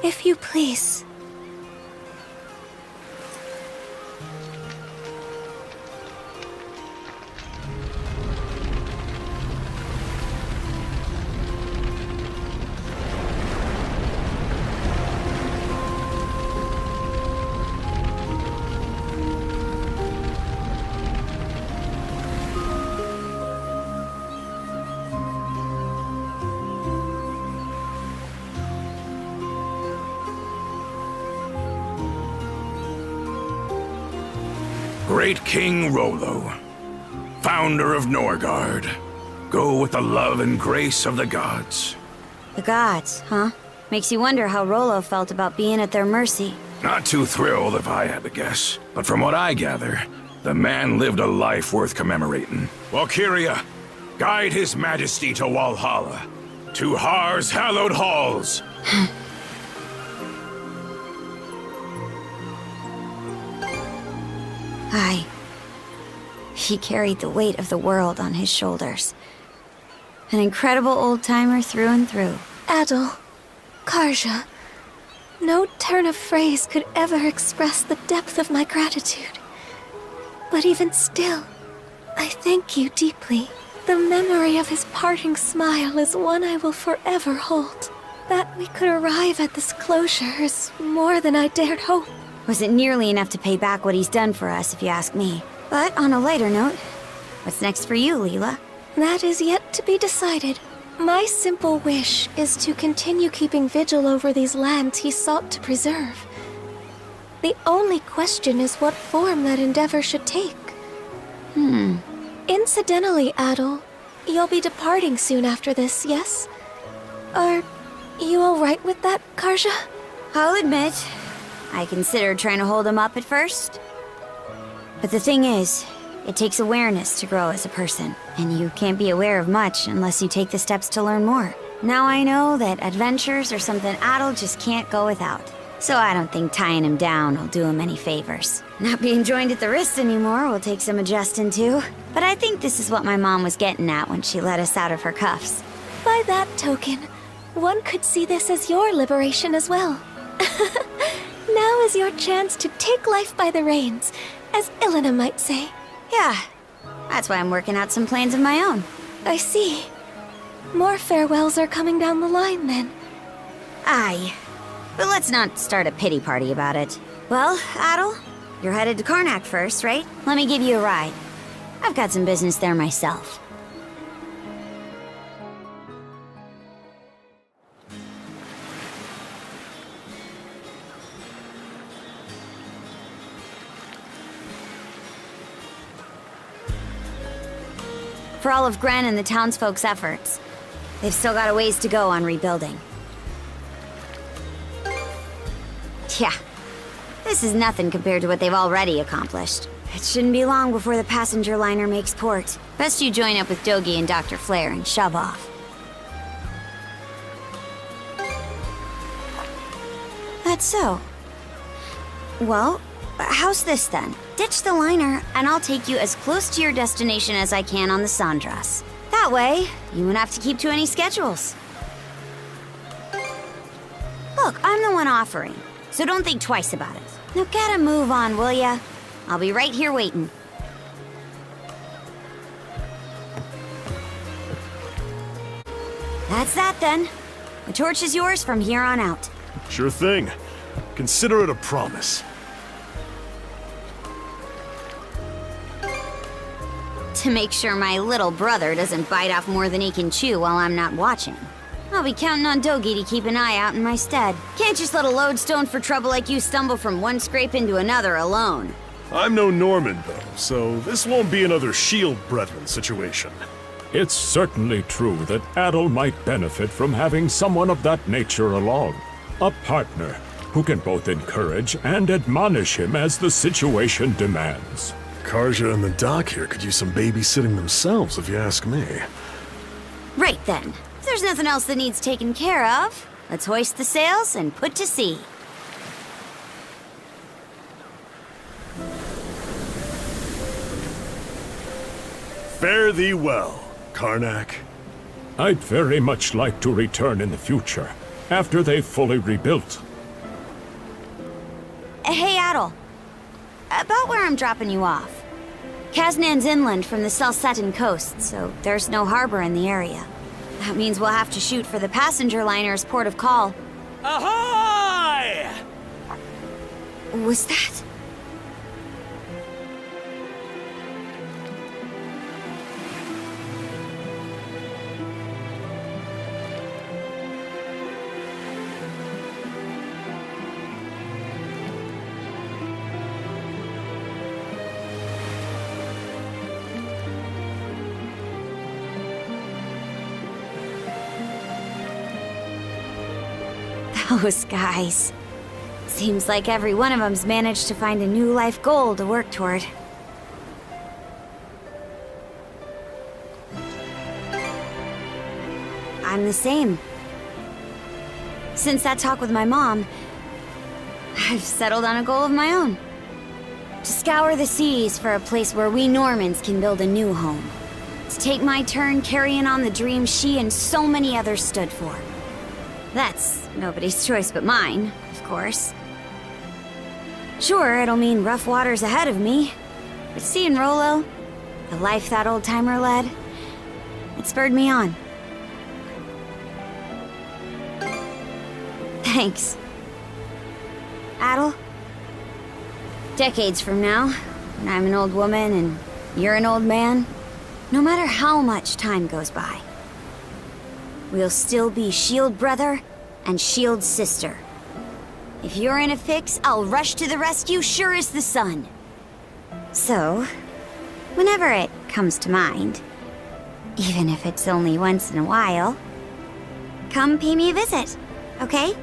If you please. Great King Rollo, founder of Norgard, go with the love and grace of the gods. The gods, huh? Makes you wonder how Rollo felt about being at their mercy. Not too thrilled if I had to guess, but from what I gather, the man lived a life worth commemorating. Valkyria, guide his majesty to Walhalla, to Har's hallowed halls. Aye. He carried the weight of the world on his shoulders. An incredible old-timer through and through. Adol, Karja, no turn of phrase could ever express the depth of my gratitude. But even still, I thank you deeply. The memory of his parting smile is one I will forever hold. That we could arrive at this closure is more than I dared hope. Wasn't nearly enough to pay back what he's done for us, if you ask me. But on a lighter note, what's next for you, Leela? That is yet to be decided. My simple wish is to continue keeping vigil over these lands he sought to preserve. The only question is what form that endeavor should take. Incidentally, Adol, you'll be departing soon after this, yes? Are you alright with that, Karja? I'll admit, I considered trying to hold him up at first. But the thing is, it takes awareness to grow as a person, and you can't be aware of much unless you take the steps to learn more. Now I know that adventures are something Adol just can't go without. So I don't think tying him down will do him any favors. Not being joined at the wrist anymore will take some adjusting to. But I think this is what my mom was getting at when she let us out of her cuffs. By that token, one could see this as your liberation as well. Now is your chance to take life by the reins, as Ilena might say. Yeah, that's why I'm working out some plans of my own. I see. More farewells are coming down the line, then. Aye. But let's not start a pity party about it. Well, Adol, you're headed to Karnak first, right? Let me give you a ride. I've got some business there myself. For all of Gren and the townsfolk's efforts, they've still got a ways to go on rebuilding. Yeah, this is nothing compared to what they've already accomplished. It shouldn't be long before the passenger liner makes port. Best you join up with Dogi and Dr. Flare and shove off. That's so. Well, how's this then? Ditch the liner, and I'll take you as close to your destination as I can on the Sandras. That way, you won't have to keep to any schedules. Look, I'm the one offering, so don't think twice about it. Now get a move on, will ya? I'll be right here waiting. That's that then. The torch is yours from here on out. Sure thing. Consider it a promise. To make sure my little brother doesn't bite off more than he can chew while I'm not watching. I'll be counting on Dogi to keep an eye out in my stead. Can't just let a lodestone for trouble like you stumble from one scrape into another alone. I'm no Norman, though, so this won't be another Shield Brethren situation. It's certainly true that Adol might benefit from having someone of that nature along. A partner who can both encourage and admonish him as the situation demands. Karja and the doc here could use some babysitting themselves, if you ask me. Right then. If there's nothing else that needs taken care of, let's hoist the sails and put to sea. Fare thee well, Karnak. I'd very much like to return in the future, after they've fully rebuilt. about where I'm dropping you off. Kaznan's inland from the Salsetan coast, so there's no harbor in the area. That means we'll have to shoot for the passenger liner's port of call. Ahoy! Was that? Those guys. Seems like every one of them's managed to find a new life goal to work toward. I'm the same. Since that talk with my mom, I've settled on a goal of my own. To scour the seas for a place where we Normans can build a new home. To take my turn carrying on the dream she and so many others stood for. That's nobody's choice but mine, of course. Sure, it'll mean rough waters ahead of me, but seeing Rolo, the life that old-timer led, it spurred me on. Thanks. Adel? Decades from now, when I'm an old woman and you're an old man, no matter how much time goes by, we'll still be shield brother and shield sister. If you're in a fix, I'll rush to the rescue sure as the sun. So, whenever it comes to mind, even if it's only once in a while, come pay me a visit, okay?